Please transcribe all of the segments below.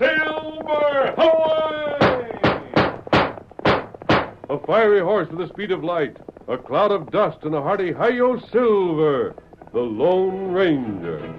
Silver! Away! A fiery horse with the speed of light, a cloud of dust, and a hearty Hi-Yo Silver, the Lone Ranger.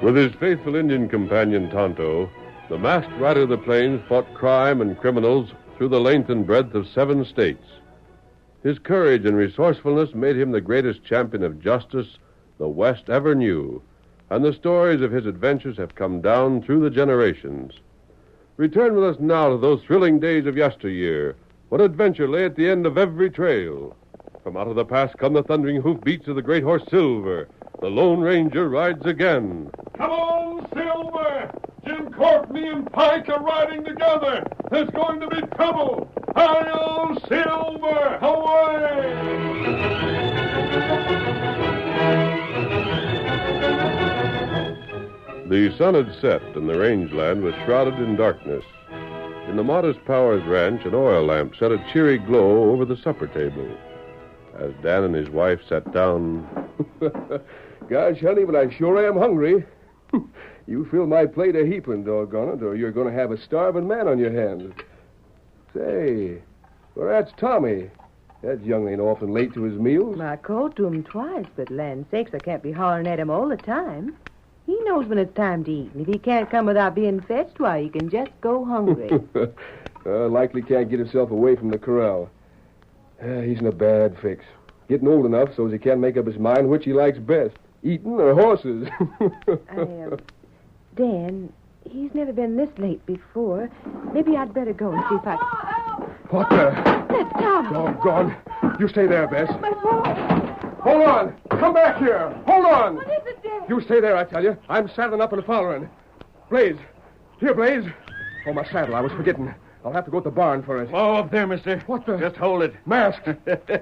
With his faithful Indian companion, Tonto, the masked rider of the plains fought crime and criminals through the length and breadth of 7 states. His courage and resourcefulness made him the greatest champion of justice the West ever knew, and the stories of his adventures have come down through the generations. Return with us now to those thrilling days of yesteryear, when adventure lay at the end of every trail. From out of the past come the thundering hoofbeats of the great horse Silver. The Lone Ranger rides again. Come on, Silver! Jim Courtney and Pike are riding together. There's going to be trouble. Hi-yo, Silver! Away! The sun had set, and the rangeland was shrouded in darkness. In the modest Powers ranch, an oil lamp set a cheery glow over the supper table. As Dan and his wife sat down... Gosh, honey, but I sure am hungry. You fill my plate a heaping, doggone it, or you're going to have a starving man on your hands. Say, well, that's Tommy. That young ain't often late to his meals. I called to him twice, but land sakes, I can't be hollering at him all the time. He knows when it's time to eat, and if he can't come without being fetched, why, he can just go hungry. Likely can't get himself away from the corral. He's in a bad fix. Getting old enough so he can't make up his mind which he likes best, eating or horses. Dan, he's never been this late before. Maybe I'd better go and see if I can... What the? That's Tommy. Doggone. You stay there, Bess. My boy. Hold on. Come back here. Hold on. What is it, Dan? You stay there, I tell you. I'm saddling up and following. Blaze. Here, Blaze. Oh, my saddle. I was forgetting. I'll have to go to the barn for it. Oh, up there, mister. What the? Just hold it. Masked.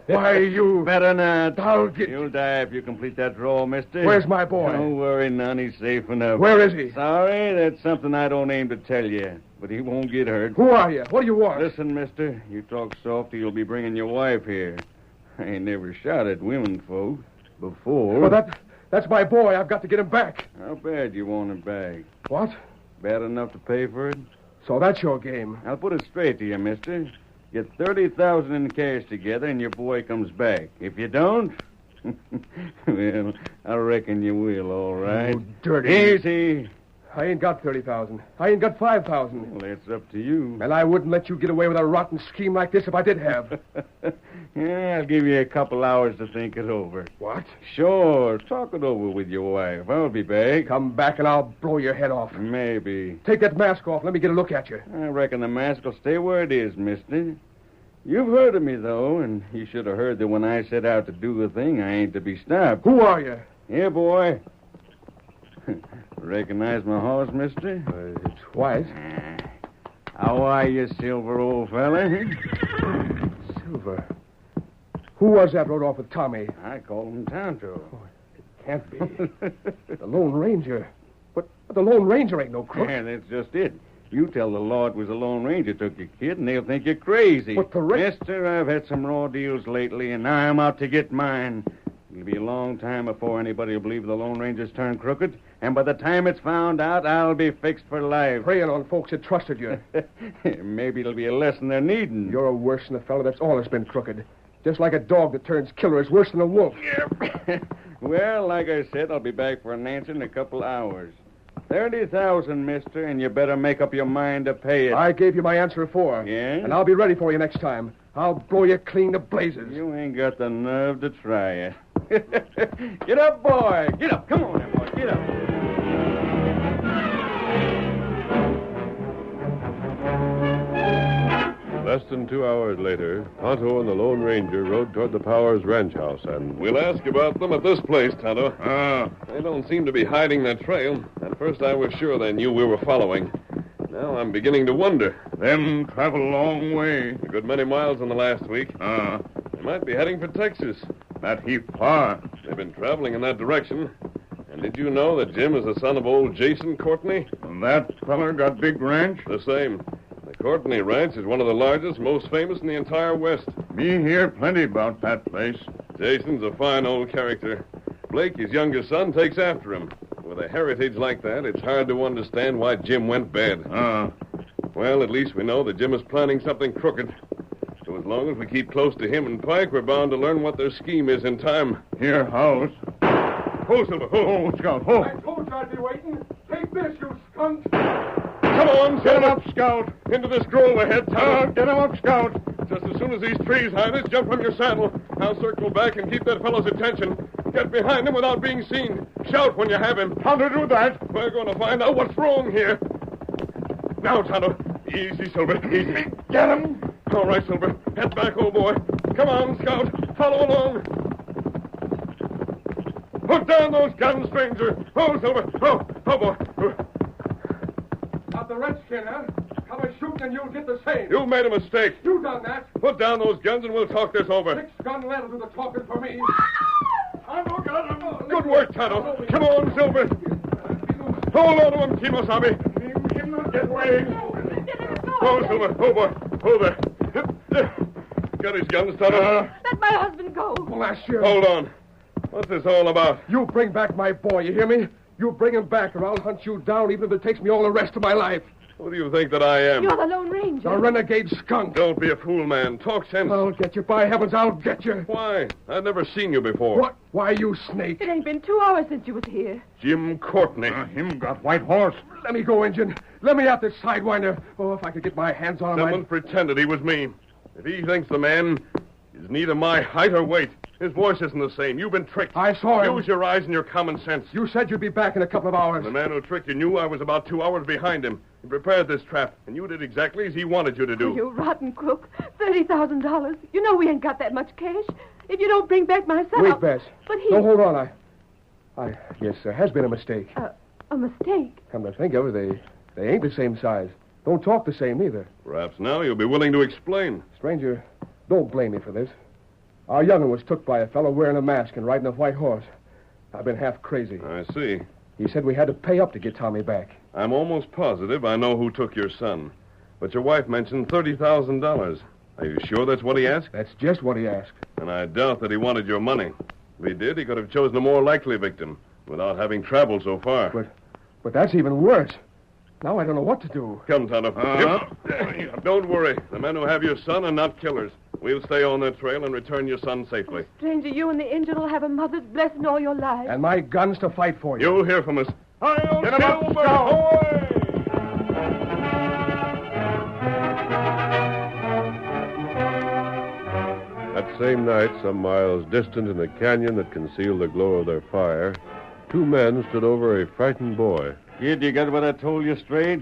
Why, you... Better not. I'll get... You'll die if you complete that draw, mister. Where's my boy? Don't worry, none. He's safe enough. Where is he? Sorry, that's something I don't aim to tell you. But he won't get hurt. Who are you? What do you want? Listen, mister. You talk soft or you'll be bringing your wife here. I ain't never shot at women folks before. Well, that's my boy. I've got to get him back. How bad you want him back? What? Bad enough to pay for it? So that's your game. I'll put it straight to you, mister. Get $30,000 in cash together and your boy comes back. If you don't, well, I reckon you will, all right. Oh, dirty. Easy. I ain't got 30,000. I ain't got 5,000. Well, that's up to you. And I wouldn't let you get away with a rotten scheme like this if I did have. Yeah, I'll give you a couple hours to think it over. What? Sure. Talk it over with your wife. I'll be back. Come back and I'll blow your head off. Maybe. Take that mask off. Let me get a look at you. I reckon the mask will stay where it is, mister. You've heard of me, though, and you should have heard that when I set out to do a thing, I ain't to be stopped. Who are you? Here, boy. Recognize my horse, mister? It's White. How are you, Silver, old fella? Silver. Who was that rode off with Tommy? I call him Tonto. Can't be. The Lone Ranger. But the Lone Ranger ain't no crook. Yeah, that's just it. You tell the law it was the Lone Ranger took your kid, and they'll think you're crazy. But the Mister, I've had some raw deals lately, and now I'm out to get mine. It'll be a long time before anybody will believe the Lone Ranger's turned crooked, and by the time it's found out, I'll be fixed for life. Preying on folks that trusted you. Maybe it'll be a lesson they're needing. You're worse than a fellow that's always been crooked. Just like a dog that turns killer is worse than a wolf. Well, like I said, I'll be back for an answer in a couple hours. 30,000, mister, and you better make up your mind to pay it. I gave you my answer before. Yeah? And I'll be ready for you next time. I'll blow you clean to blazes. You ain't got the nerve to try it. Get up, boy. Get up. Come on, now, boy. Get up. Less than 2 hours later, Tonto and the Lone Ranger rode toward the Powers ranch house, and... We'll ask about them at this place, Tonto. They don't seem to be hiding their trail. At first I was sure they knew we were following. Now I'm beginning to wonder. Them travel a long way. A good many miles in the last week. They might be heading for Texas. That heap far. They've been traveling in that direction. And did you know that Jim is the son of old Jason Courtney? And that feller got big ranch? The same. The Courtney Ranch is one of the largest, most famous in the entire West. Me hear plenty about that place. Jason's a fine old character. Blake, his youngest son, takes after him. With a heritage like that, it's hard to understand why Jim went bad. Well, at least we know that Jim is planning something crooked. So as long as we keep close to him and Pike, we're bound to learn what their scheme is in time. Here, house. Ho, Silver, ho. Scout, ho. I told you I'd be waiting. Take this, you skunk. Come on, Get Silver. him up, Scout. Into this grove ahead, Tonto. Get him up, Scout. Just as soon as these trees hide us, jump from your saddle. I'll circle back and keep that fellow's attention. Get behind him without being seen. Shout when you have him. How to do that? We're going to find out what's wrong here. Now, Tonto. Easy, Silver. Easy. Get him. All right, Silver. Head back, old boy. Come on, Scout. Follow along. Put down those guns, stranger. Oh, Silver. Oh, boy. Not the redskin, huh? Come and shoot and you'll get the same. You made a mistake. You done that. Put down those guns and we'll talk this over. 6-gun lead will do the talking for me. Tonto got him. Good work, Tonto. Come on, Silver. Hold on to him, Kimosabe. Him not get away. Oh, Silver. Oh, boy. Hold there. Got his guns, Tonto. Let my husband go. Blast you. Hold on. What's this all about? You bring back my boy, you hear me? You bring him back or I'll hunt you down even if it takes me all the rest of my life. Who do you think that I am? You're the Lone Ranger. The renegade skunk. Don't be a fool, man. Talk sense. I'll get you. By heavens, I'll get you. Why? I've never seen you before. What? Why, you snake? It ain't been 2 hours since you was here. Jim Courtney. Him got white horse. Let me go, Injun. Let me out this sidewinder. Oh, if I could get my hands on him, Someone pretended he was me. If he thinks the man is neither my height or weight, his voice isn't the same. You've been tricked. I saw him. Use your eyes and your common sense. You said you'd be back in a couple of hours. The man who tricked you knew I was about 2 hours behind him. He prepared this trap, and you did exactly as he wanted you to do. You rotten crook. $30,000. You know we ain't got that much cash. If you don't bring back my son... Wait, Bess. But he... No, hold on. Yes, there has been a mistake. A mistake? Come to think of it, they ain't the same size. Don't talk the same either. Perhaps now you'll be willing to explain. Stranger, don't blame me for this. Our young'un was took by a fellow wearing a mask and riding a white horse. I've been half crazy. I see. He said we had to pay up to get Tommy back. I'm almost positive I know who took your son. But your wife mentioned $30,000. Are you sure that's what he asked? That's just what he asked. And I doubt that he wanted your money. If he did, he could have chosen a more likely victim without having traveled so far. But that's even worse. Now I don't know what to do. Come, Tonto. Don't worry. The men who have your son are not killers. We'll stay on their trail and return your son safely. Stranger, you and the Injun will have a mother's blessing all your life. And my guns to fight for you. You'll hear from us. Get him up, Scout. That same night, some miles distant in the canyon that concealed the glow of their fire, 2 men stood over a frightened boy. Kid, you got what I told you straight?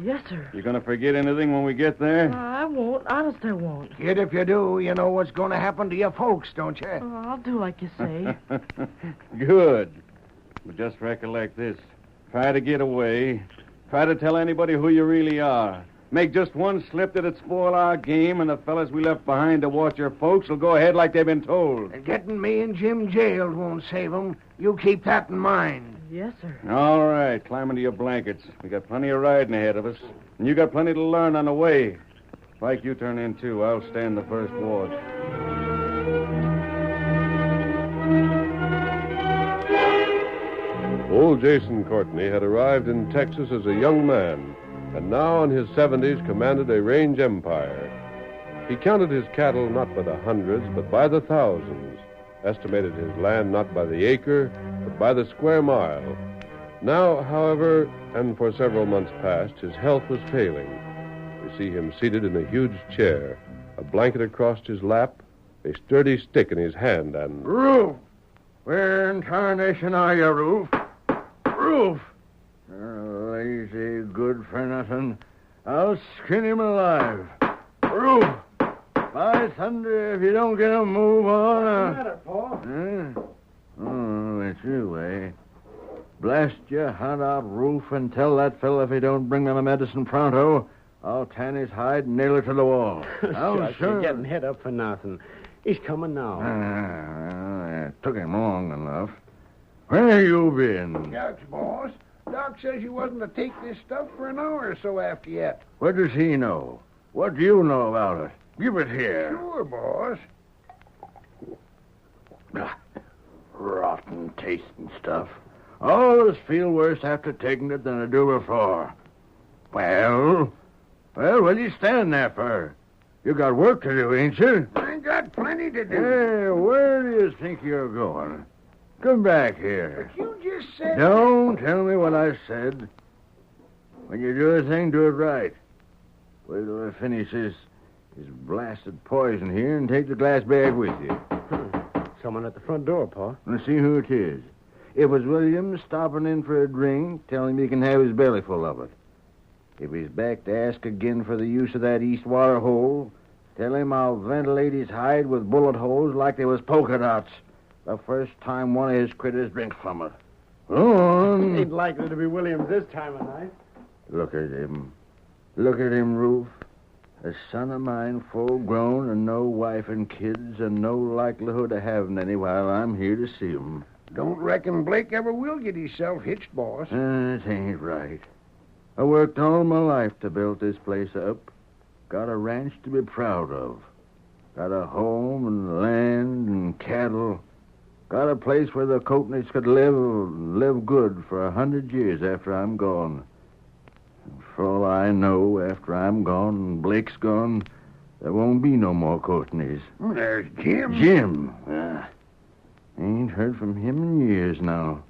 Yes, sir. You gonna forget anything when we get there? I won't. Honest, I won't. Kid, if you do, you know what's going to happen to your folks, don't you? I'll do like you say. Good. But just recollect this. Try to get away. Try to tell anybody who you really are. Make just one slip that'd spoil our game, and the fellas we left behind to watch your folks will go ahead like they've been told. And getting me and Jim jailed won't save 'em. You keep that in mind. Yes, sir. All right, climb into your blankets. We got plenty of riding ahead of us, and you got plenty to learn on the way. Like you turn in, too. I'll stand the first watch. Old Jason Courtney had arrived in Texas as a young man, and now in his 70s commanded a range empire. He counted his cattle not by the hundreds, but by the thousands, estimated his land not by the acre, but by the square mile. Now, however, and for several months past, his health was failing. We see him seated in a huge chair, a blanket across his lap, a sturdy stick in his hand, and... Roof! Where in tarnation are you, Roof? Roof! Lazy, good for nothing. I'll skin him alive. Roof! By thunder, if you don't get a move on... What's the matter, Paul? Oh, it's you, eh? Blast your hunt out, Roof, and tell that fellow if he don't bring me my medicine pronto, I'll tan his hide and nail it to the wall. Shucks, you're getting head up for nothing. He's coming now. It took him long enough. Where you been? Shucks, boss. Doc says you wasn't to take this stuff for an hour or so after yet. What does he know? What do you know about it? Give it here. Sure, boss. Rotten tasting stuff. Always feel worse after taking it than I do before. Well, what do you stand there for? You got work to do, ain't you? I got plenty to do. Hey, where do you think you're going? Come back here. But you just said... Don't tell me what I said. When you do a thing, do it right. Wait till I finish this blasted poison here and take the glass bag with you. Someone at the front door, Pa. Let's see who it is. If it's William stopping in for a drink, tell him he can have his belly full of it. If he's back to ask again for the use of that east water hole, tell him I'll ventilate his hide with bullet holes like they was polka dots the first time one of his critters drinks from it. Go on. Ain't likely to be Williams this time of night. Look at him. Look at him, Roof. A son of mine, full grown, and no wife and kids, and no likelihood of having any while I'm here to see 'em. Don't reckon Blake ever will get himself hitched, boss. That ain't right. I worked all my life to build this place up. Got a ranch to be proud of. Got a home and land and cattle. Got a place where the Courtneys could live good for 100 years after I'm gone. And for all I know, after I'm gone and Blake's gone, there won't be no more Courtneys. There's Jim. Jim? Ain't heard from him in years now.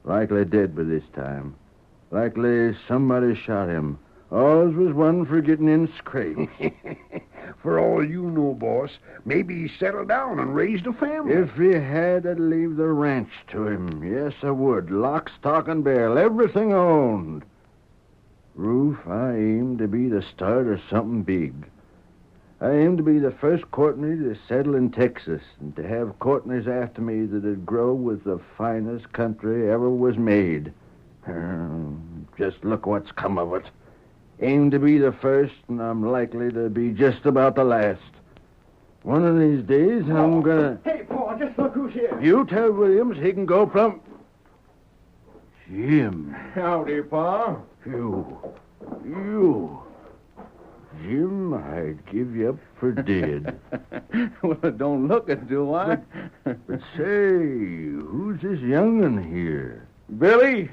Likely dead by this time. Likely somebody shot him. Alls was one for getting in scrapes. For all you know, boss, maybe he settled down and raised a family. If he had, I'd leave the ranch to him. Yes, I would. Lock, stock, and barrel. Everything I owned. Roof, I aim to be the start of something big. I aim to be the first Courtney to settle in Texas and to have Courtneys after me that'd grow with the finest country ever was made. Just look what's come of it. Aim to be the first, and I'm likely to be just about the last. One of these days, I'm gonna... Hey, Paul, just look who's here. You tell Williams he can go plumb... Jim. Howdy, Pa. You. Jim, I'd give you up for dead. Well, don't look it, do I? But say, who's this young'un here? Billy,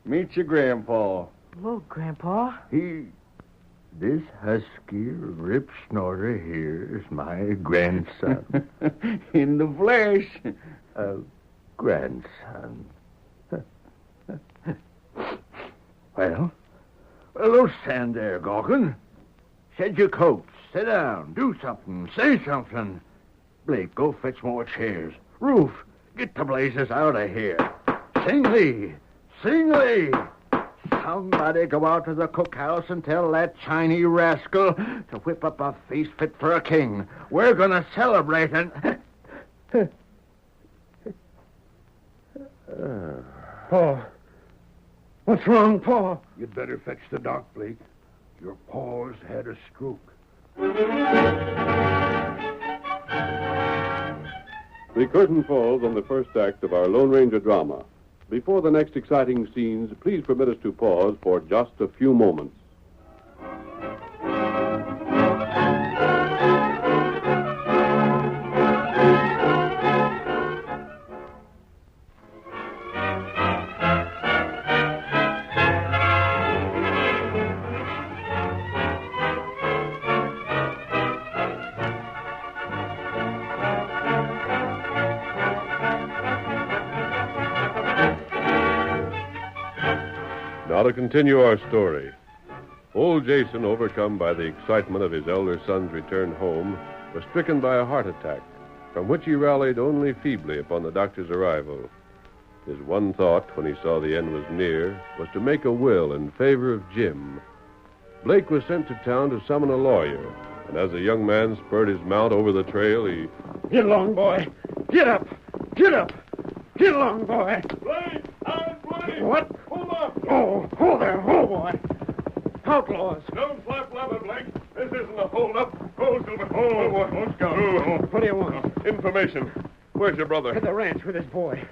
meet your grandpa. Hello, Grandpa. This husky, rip snorter here is my grandson. In the flesh. A grandson. Well, don't stand there, gawking. Shed your coats. Sit down. Do something. Say something. Blake, go fetch more chairs. Roof, get the blazes out of here. Sing Lee. Somebody go out to the cookhouse and tell that Chinese rascal to whip up a feast fit for a king. We're going to celebrate and... Paul. What's wrong, Paul? You'd better fetch the doc, Blake. Your pa's had a stroke. The curtain falls on the first act of our Lone Ranger drama. Before the next exciting scenes, please permit us to pause for just a few moments. Now to continue our story. Old Jason, overcome by the excitement of his elder son's return home, was stricken by a heart attack, from which he rallied only feebly upon the doctor's arrival. His one thought, when he saw the end was near, was to make a will in favor of Jim. Blake was sent to town to summon a lawyer, and as the young man spurred his mount over the trail, he... Get along, boy. Get up. Get up. Get along, boy. Blake! I'm Blake! What? Hold up! Oh, hold there. Hold, boy. Outlaws. Don't flap leather, Blake. This isn't a hold-up. Hold, Silver. Hold, Let's go. What do you want? Information. Where's your brother? At the ranch with his boy.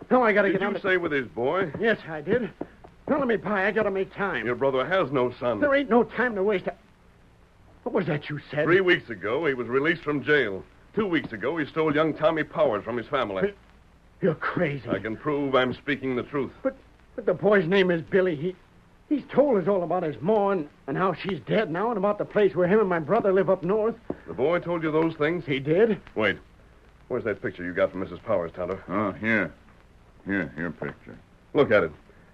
Now I gotta Did get out you of... say with his boy? Yes, I did. Now let me by. I gotta make time. Your brother has no son. There ain't no time to waste. What was that you said? 3 weeks ago, he was released from jail. 2 weeks ago, he stole young Tommy Powers from his family. You're crazy. I can prove I'm speaking the truth. But the boy's name is Billy. He's told us all about his ma and how she's dead now and about the place where him and my brother live up north. The boy told you those things? He did? Wait. Where's that picture you got from Mrs. Powers, Tonto? Oh, here. Here, your picture. Look at it.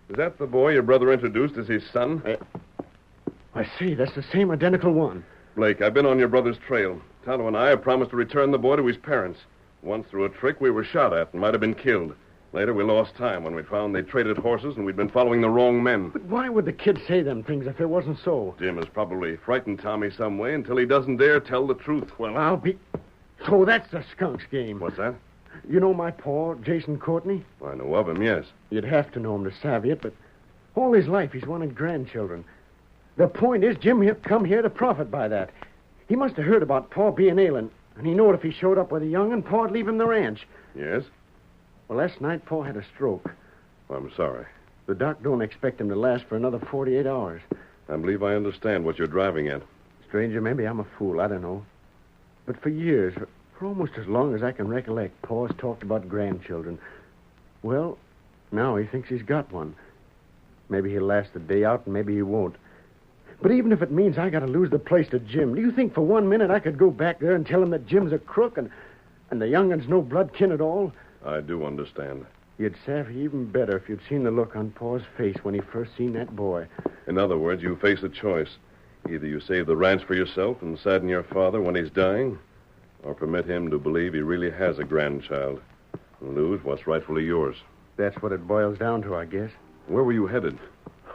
Is that the boy your brother introduced as his son? I see. That's the same identical one. Blake, I've been on your brother's trail. Tonto and I have promised to return the boy to his parents. Once through a trick, we were shot at and might have been killed. Later, we lost time when we found they traded horses and we'd been following the wrong men. But why would the kid say them things if it wasn't so? Jim has probably frightened Tommy some way until he doesn't dare tell the truth. Well, I'll be... So that's the skunk's game. What's that? You know my pa, Jason Courtney? I know of him, yes. You'd have to know him to savvy it, but all his life he's wanted grandchildren. The point is, Jim come here to profit by that. He must have heard about Pa being ailing, and he knowed if he showed up with a young'un, Pa'd leave him the ranch. Yes? Well, last night, Pa had a stroke. I'm sorry. The doc don't expect him to last for another 48 hours. I believe I understand what you're driving at. Stranger, maybe I'm a fool. I don't know. But for years, for almost as long as I can recollect, Pa's talked about grandchildren. Well, now he thinks he's got one. Maybe he'll last the day out, and maybe he won't. But even if it means I got to lose the place to Jim, do you think for 1 minute I could go back there and tell him that Jim's a crook and the young'un's no blood kin at all? I do understand. You'd savvy even better if you'd seen the look on Pa's face when he first seen that boy. In other words, you face a choice. Either you save the ranch for yourself and sadden your father when he's dying, or permit him to believe he really has a grandchild and lose what's rightfully yours. That's what it boils down to, I guess. Where were you headed?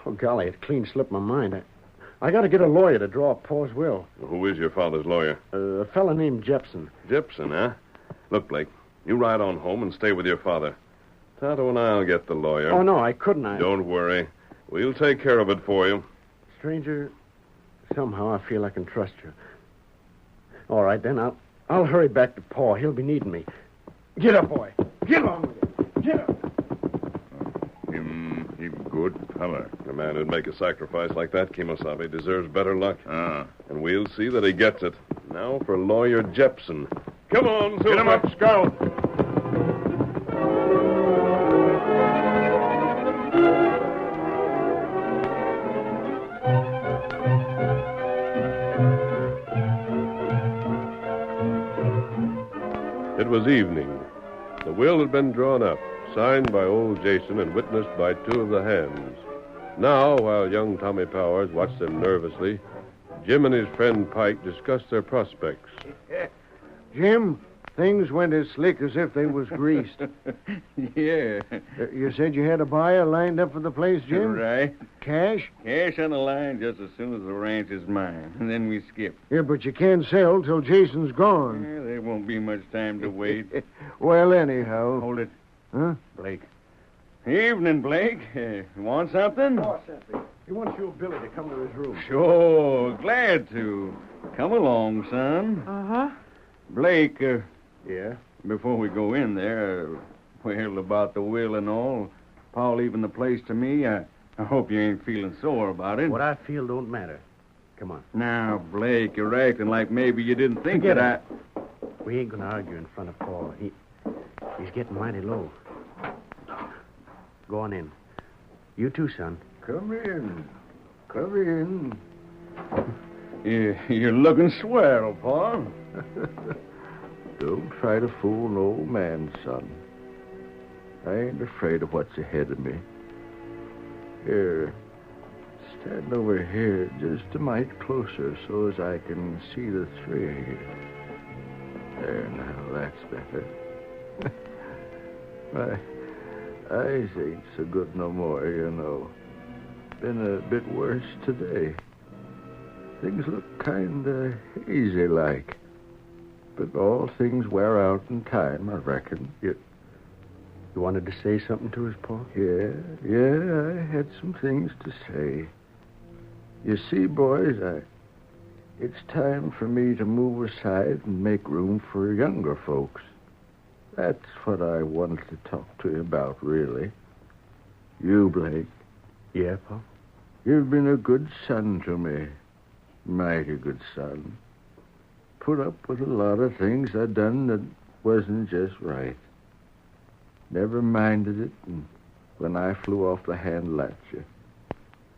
Oh, golly, it clean slipped my mind. I got to get a lawyer to draw up Pa's will. Who is your father's lawyer? A fella named Jepson. Jepson, huh? Look, Blake, you ride on home and stay with your father. Tonto and I'll get the lawyer. Oh, no, I couldn't. Don't worry. We'll take care of it for you. Stranger, somehow I feel I can trust you. All right, then, I'll hurry back to Pa. He'll be needing me. Get up, boy. Get along with it. Get up. He good feller. A man who'd make a sacrifice like that, Kimosabe, deserves better luck. Ah. And we'll see that he gets it. Now for lawyer Jepson. Come on, Silver. Get him up, Scout. It was evening. The will had been drawn up, signed by old Jason and witnessed by two of the hands. Now, while young Tommy Powers watched them nervously, Jim and his friend Pike discussed their prospects. Jim, things went as slick as if they was greased. Yeah. You said you had a buyer lined up for the place, Jim? Right. Cash? Cash on the line just as soon as the ranch is mine. And then we skip. Yeah, but you can't sell till Jason's gone. Yeah, there won't be much time to wait. Well, anyhow. Hold it. Huh? Blake. Evening, Blake. You want something? He wants you, Billy, to come to his room. Sure, glad to. Come along, son. Uh-huh. Blake, Yeah? before we go in there, well, about the will and all, Pa leaving the place to me, I hope you ain't feeling sore about it. What I feel don't matter. Come on. Now, Blake, you're acting like maybe you didn't think Forget that We ain't going to argue in front of Paul. He's getting mighty low. Go on in. You too, son. Come in. Come in. You're looking swell, Pa. Don't try to fool an old man, son. I ain't afraid of what's ahead of me. Here, stand over here just a mite closer so as I can see the three of you. There, now, that's better. My eyes ain't so good no more, you know. Been a bit worse today. Things look kind of hazy-like. But all things wear out in time, I reckon. You wanted to say something to us, Paul? Yeah, I had some things to say. You see, boys, it's time for me to move aside and make room for younger folks. That's what I wanted to talk to you about, really. You, Blake. Yeah, Paul? You've been a good son to me. Mighty good son. Put up with a lot of things I done that wasn't just right. Never minded it, and when I flew off the handle at you,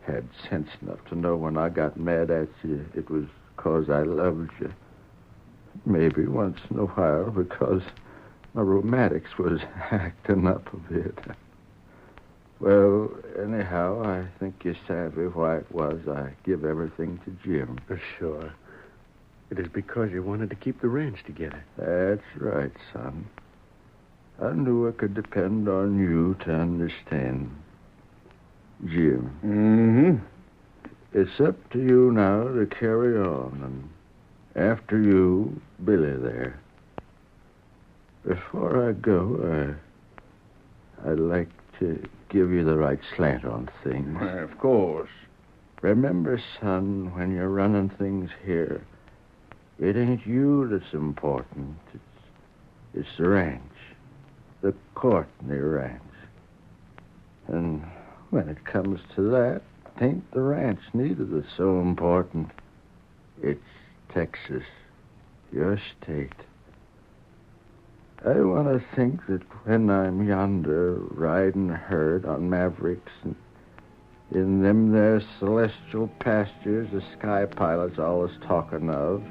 had sense enough to know when I got mad at you, it was 'cause I loved you. Maybe once in a while because my rheumatics was acting up a bit. Well, anyhow, I think you savvy why it was I give everything to Jim. Sure. It is because you wanted to keep the ranch together. That's right, son. I knew I could depend on you to understand. Jim. Mm-hmm. It's up to you now to carry on, and after you, Billy there. Before I go, I'd like to give you the right slant on things. Of course. Remember, son, when you're running things here, it ain't you that's important. It's the ranch. The Courtney ranch. And when it comes to that, it ain't the ranch neither that's so important. It's Texas, your state. I want to think that when I'm yonder riding herd on mavericks and in them there celestial pastures the sky pilot's always talking of,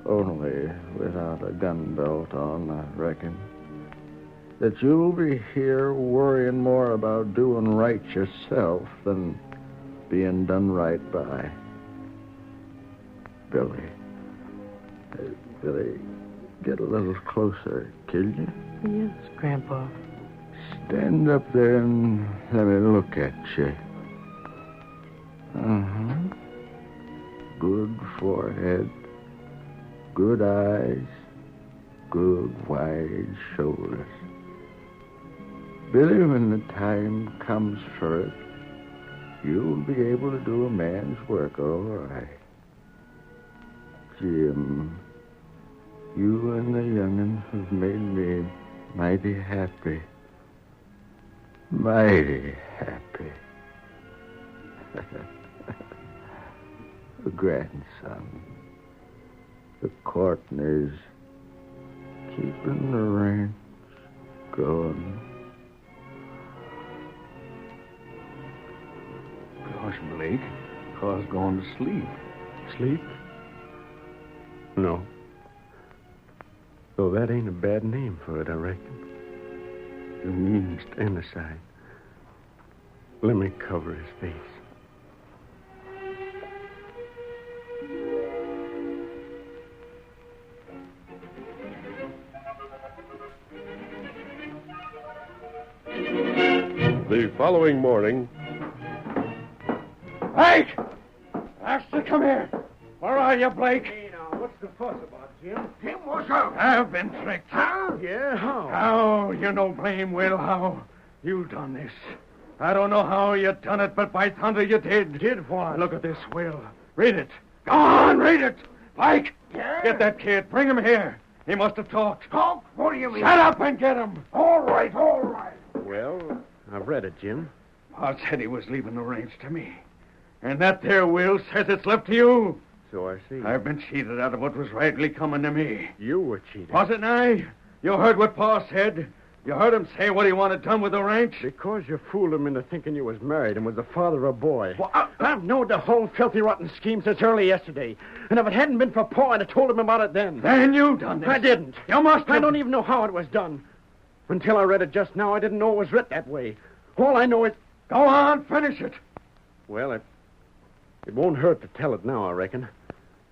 only without a gun belt on, I reckon, that you'll be here worrying more about doing right yourself than being done right by. Billy. Billy, get a little closer, can you? Yes, Grandpa. Stand up there and let me look at you. Uh-huh. Good forehead, good eyes, good wide shoulders. Billy, when the time comes for it, you'll be able to do a man's work, all right. Jim, you and the young'un have made me mighty happy. Mighty happy. A grandson. The Courtneys keeping the ranch going. Gosh, Blake, Pa's gone to sleep. Sleep? No. Though that ain't a bad name for it, I reckon. You mean? Stand aside. Let me cover his face. The following morning, Blake! Master, come here. Where are you, Blake? Hey, now, what's the fuss about, Jim? Jim, what's up? I've been tricked. Huh? Yeah, how? How? You know blame well how you done this. I don't know how you done it, but by thunder you did. Did what? Look at this will. Read it. Go on, read it. Mike, Yeah? get that kid. Bring him here. He must have talked. Talk? What do you mean? Shut up and get him. All right, all right. Well, I've read it, Jim. Pa said he was leaving the range to me. And that there will says it's left to you. So I see. I've been cheated out of what was rightly coming to me. You were cheated. Wasn't I? You heard what Pa said. You heard him say what he wanted done with the ranch. Because you fooled him into thinking you was married and was the father of a boy. Well, I've known the whole filthy, rotten scheme since early yesterday. And if it hadn't been for Pa, I'd have told him about it then. Then you done this. I didn't. You must have. I don't even know how it was done. Until I read it just now, I didn't know it was writ that way. All I know is... Go on, finish it. Well, it won't hurt to tell it now, I reckon.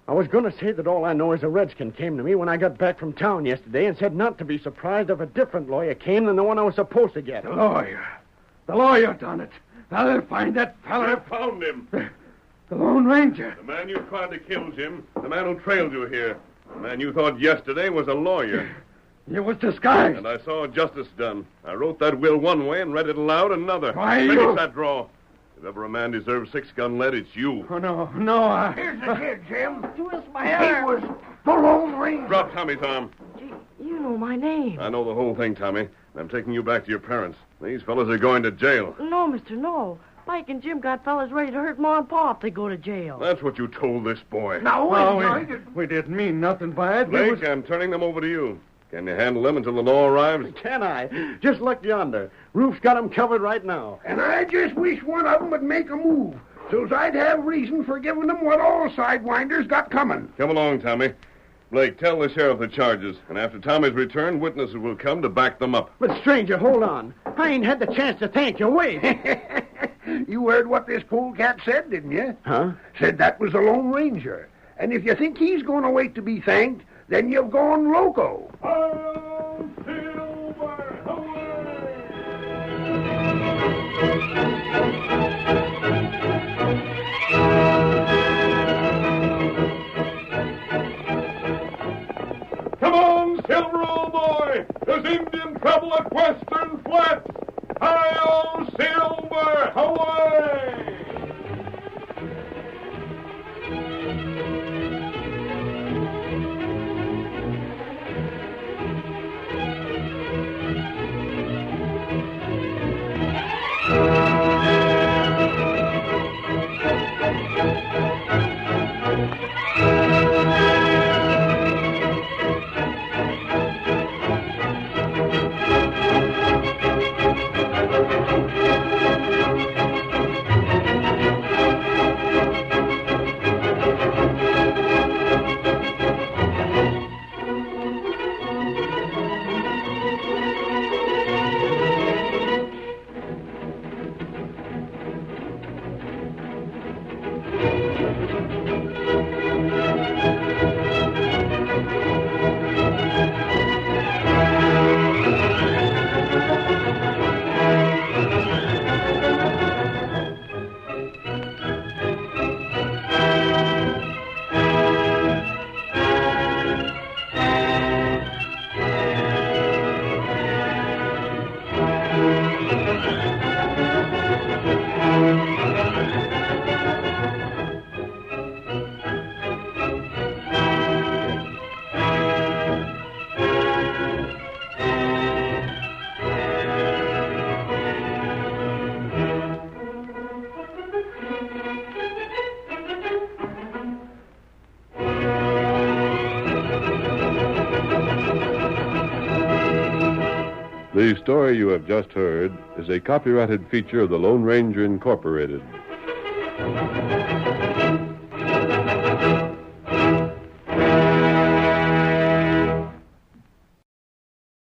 I was going to say that all I know is a redskin came to me when I got back from town yesterday and said not to be surprised if a different lawyer came than the one I was supposed to get. The lawyer. The lawyer done it. Now they'll find that fella. I found him. The Lone Ranger. The man you tried to kill, Jim. The man who trailed you here. The man you thought yesterday was a lawyer. You was disguised. And I saw justice done. I wrote that will one way and read it aloud another. Why, Finish you- that draw. If ever a man deserves 6-gun lead, it's you. Oh, no, Here's the kid, Jim. Twist my He hair. was the Lone Ranger. Drop Tommy, Tom. Gee, you know my name. I know the whole thing, Tommy. I'm taking you back to your parents. These fellas are going to jail. No, mister, no. Mike and Jim got fellas ready to hurt Ma and Pa if they go to jail. That's what you told this boy. Now, No, wait, wait. we didn't mean nothing by it. We Blake, I'm turning them over to you. Can you handle them until the law arrives? Can I? Just look yonder. Roof's got 'em covered right now. And I just wish one of them would make a move, so's I'd have reason for giving them what all sidewinders got coming. Come along, Tommy. Blake, tell the sheriff the charges, and after Tommy's return, witnesses will come to back them up. But, stranger, hold on. I ain't had the chance to thank you. Wait. You heard what this polecat said, didn't you? Huh? Said that was the Lone Ranger. And if you think he's going to wait to be thanked, then you've gone loco. Come on, Silver, old boy! There's Indian trouble at Western Flats! Hi-yo, Silver! Away! The story you have just heard is a copyrighted feature of the Lone Ranger Incorporated.